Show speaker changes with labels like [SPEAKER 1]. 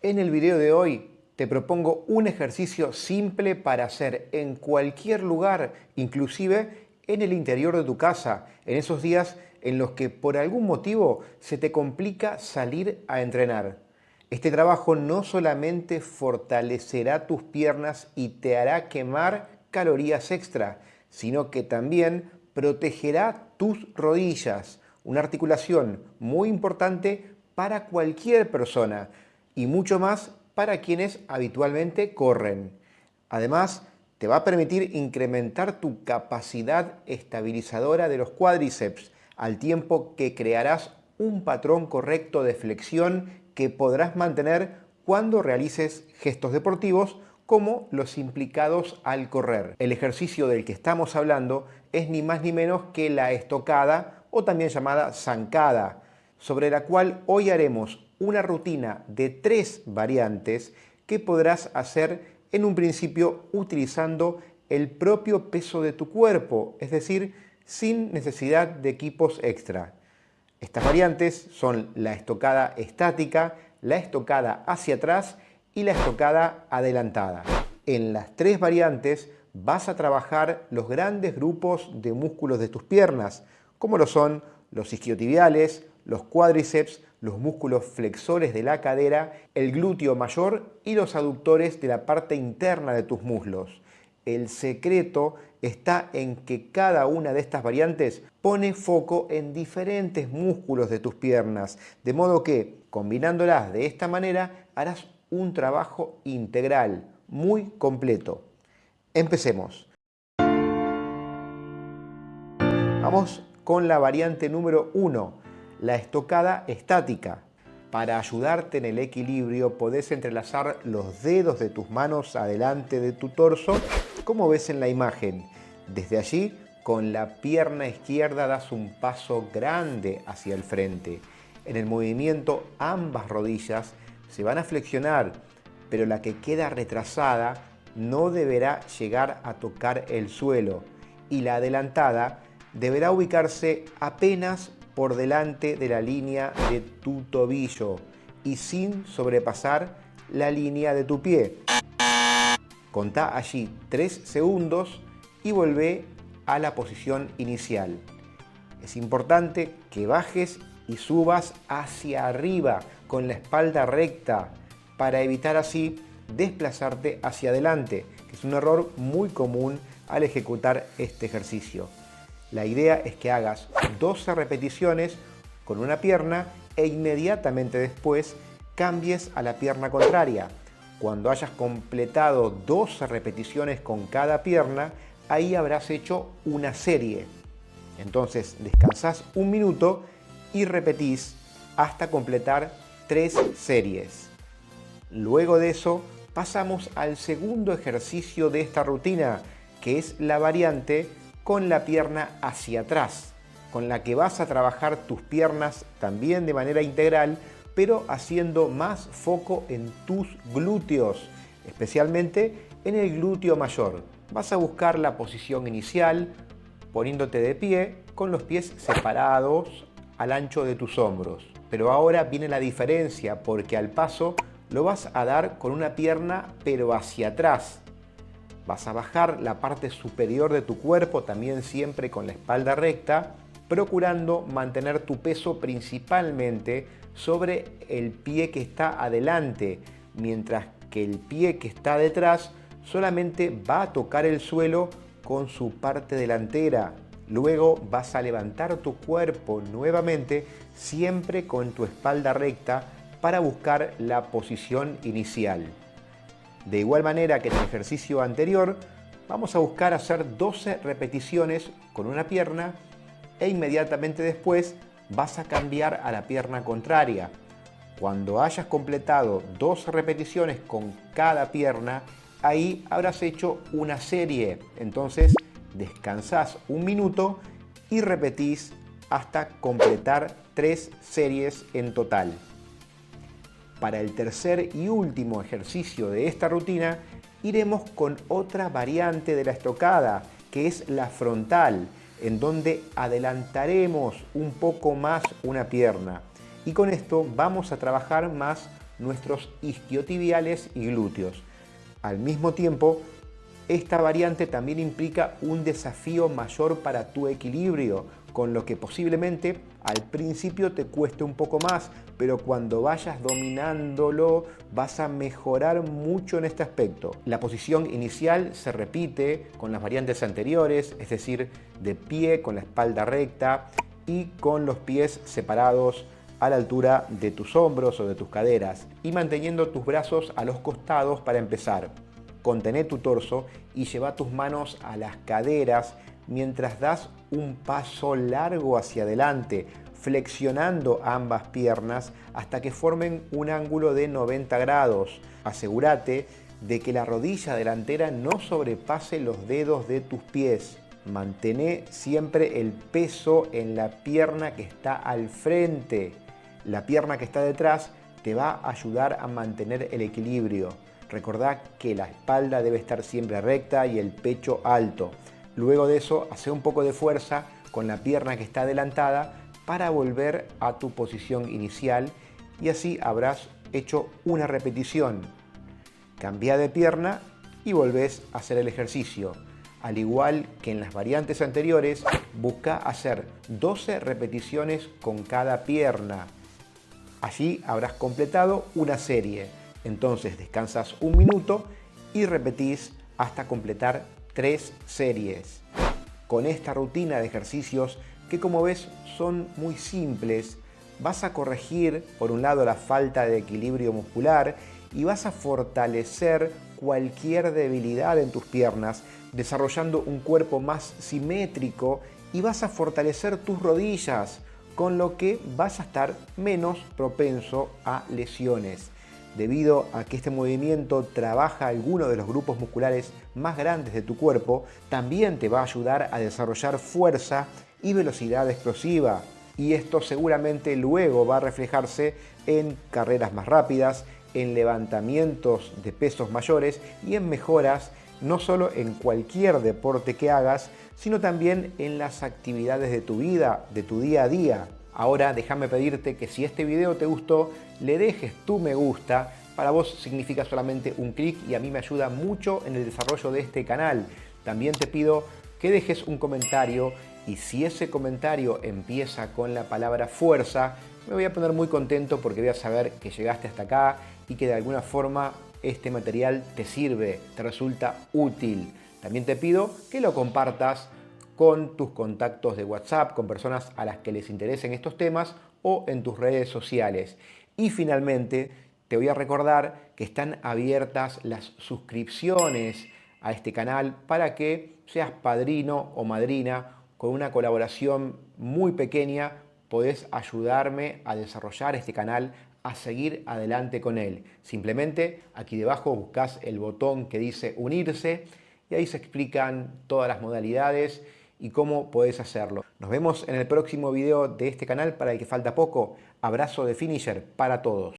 [SPEAKER 1] En el video de hoy te propongo un ejercicio simple para hacer en cualquier lugar, inclusive en el interior de tu casa, en esos días en los que por algún motivo se te complica salir a entrenar. Este trabajo no solamente fortalecerá tus piernas y te hará quemar calorías extra, sino que también protegerá tus rodillas, una articulación muy importante para cualquier persona y mucho más para quienes habitualmente corren. Además, te va a permitir incrementar tu capacidad estabilizadora de los cuádriceps, al tiempo que crearás un patrón correcto de flexión que podrás mantener cuando realices gestos deportivos como los implicados al correr. El ejercicio del que estamos hablando es ni más ni menos que la estocada o también llamada zancada, sobre la cual hoy haremos una rutina de 3 variantes que podrás hacer en un principio utilizando el propio peso de tu cuerpo, es decir, sin necesidad de equipos extra. Estas variantes son la estocada estática, la estocada hacia atrás y la estocada adelantada. En las 3 variantes vas a trabajar los grandes grupos de músculos de tus piernas, como lo son los isquiotibiales, los cuádriceps, los músculos flexores de la cadera, el glúteo mayor y los aductores de la parte interna de tus muslos. El secreto está en que cada una de estas variantes pone foco en diferentes músculos de tus piernas, de modo que, combinándolas de esta manera, harás un trabajo integral, muy completo. Empecemos. Vamos con la variante número 1, la estocada estática. Para ayudarte en el equilibrio, podés entrelazar los dedos de tus manos adelante de tu torso, como ves en la imagen. Desde allí, con la pierna izquierda das un paso grande hacia el frente. En el movimiento, ambas rodillas se van a flexionar, pero la que queda retrasada no deberá llegar a tocar el suelo y la adelantada deberá ubicarse apenas por delante de la línea de tu tobillo y sin sobrepasar la línea de tu pie. Contá allí 3 segundos y volvé a la posición inicial. Es importante que bajes y subas hacia arriba con la espalda recta para evitar así desplazarte hacia adelante, que es un error muy común al ejecutar este ejercicio. La idea es que hagas 12 repeticiones con una pierna e inmediatamente después cambies a la pierna contraria. Cuando hayas completado 12 repeticiones con cada pierna, ahí habrás hecho una serie. Entonces descansás un minuto y repetís hasta completar 3 series. Luego de eso pasamos al segundo ejercicio de esta rutina, que es la variante con la pierna hacia atrás, con la que vas a trabajar tus piernas también de manera integral, pero haciendo más foco en tus glúteos, especialmente en el glúteo mayor. Vas a buscar la posición inicial, poniéndote de pie, con los pies separados al ancho de tus hombros. Pero ahora viene la diferencia, porque al paso lo vas a dar con una pierna pero hacia atrás. Vas a bajar la parte superior de tu cuerpo, también siempre con la espalda recta, procurando mantener tu peso principalmente sobre el pie que está adelante, mientras que el pie que está detrás solamente va a tocar el suelo con su parte delantera. Luego vas a levantar tu cuerpo nuevamente, siempre con tu espalda recta, para buscar la posición inicial. De igual manera que en el ejercicio anterior, vamos a buscar hacer 12 repeticiones con una pierna e inmediatamente después vas a cambiar a la pierna contraria. Cuando hayas completado 12 repeticiones con cada pierna, ahí habrás hecho una serie. Entonces descansás un minuto y repetís hasta completar 3 series en total. Para el tercer y último ejercicio de esta rutina, iremos con otra variante de la estocada, que es la frontal, en donde adelantaremos un poco más una pierna. Y con esto vamos a trabajar más nuestros isquiotibiales y glúteos. Al mismo tiempo, esta variante también implica un desafío mayor para tu equilibrio, con lo que posiblemente al principio te cueste un poco más, pero cuando vayas dominándolo vas a mejorar mucho en este aspecto. La posición inicial se repite con las variantes anteriores, es decir, de pie con la espalda recta y con los pies separados a la altura de tus hombros o de tus caderas y manteniendo tus brazos a los costados para empezar. Contén tu torso y lleva tus manos a las caderas mientras das un paso largo hacia adelante, flexionando ambas piernas hasta que formen un ángulo de 90 grados. Asegúrate de que la rodilla delantera no sobrepase los dedos de tus pies. Mantén siempre el peso en la pierna que está al frente. La pierna que está detrás te va a ayudar a mantener el equilibrio. Recordá que la espalda debe estar siempre recta y el pecho alto. Luego de eso, hace un poco de fuerza con la pierna que está adelantada para volver a tu posición inicial y así habrás hecho una repetición. Cambia de pierna y volvés a hacer el ejercicio. Al igual que en las variantes anteriores, busca hacer 12 repeticiones con cada pierna. Allí habrás completado una serie. Entonces descansas un minuto y repetís hasta completar 3 series. Con esta rutina de ejercicios, que como ves son muy simples, vas a corregir por un lado la falta de equilibrio muscular y vas a fortalecer cualquier debilidad en tus piernas, desarrollando un cuerpo más simétrico y vas a fortalecer tus rodillas, con lo que vas a estar menos propenso a lesiones. Debido a que este movimiento trabaja algunos de los grupos musculares más grandes de tu cuerpo, también te va a ayudar a desarrollar fuerza y velocidad explosiva. Y esto seguramente luego va a reflejarse en carreras más rápidas, en levantamientos de pesos mayores y en mejoras no solo en cualquier deporte que hagas, sino también en las actividades de tu vida, de tu día a día. Ahora déjame pedirte que si este video te gustó, le dejes tu me gusta. Para vos significa solamente un clic y a mí me ayuda mucho en el desarrollo de este canal. También te pido que dejes un comentario y si ese comentario empieza con la palabra fuerza, me voy a poner muy contento porque voy a saber que llegaste hasta acá y que de alguna forma este material te sirve, te resulta útil. También te pido que lo compartas con tus contactos de WhatsApp, con personas a las que les interesen estos temas o en tus redes sociales. Y finalmente, te voy a recordar que están abiertas las suscripciones a este canal para que seas padrino o madrina. Con una colaboración muy pequeña podés ayudarme a desarrollar este canal, a seguir adelante con él. Simplemente aquí debajo buscas el botón que dice unirse y ahí se explican todas las modalidades y cómo podés hacerlo. Nos vemos en el próximo video de este canal para el que falta poco. Abrazo de Finisher para todos.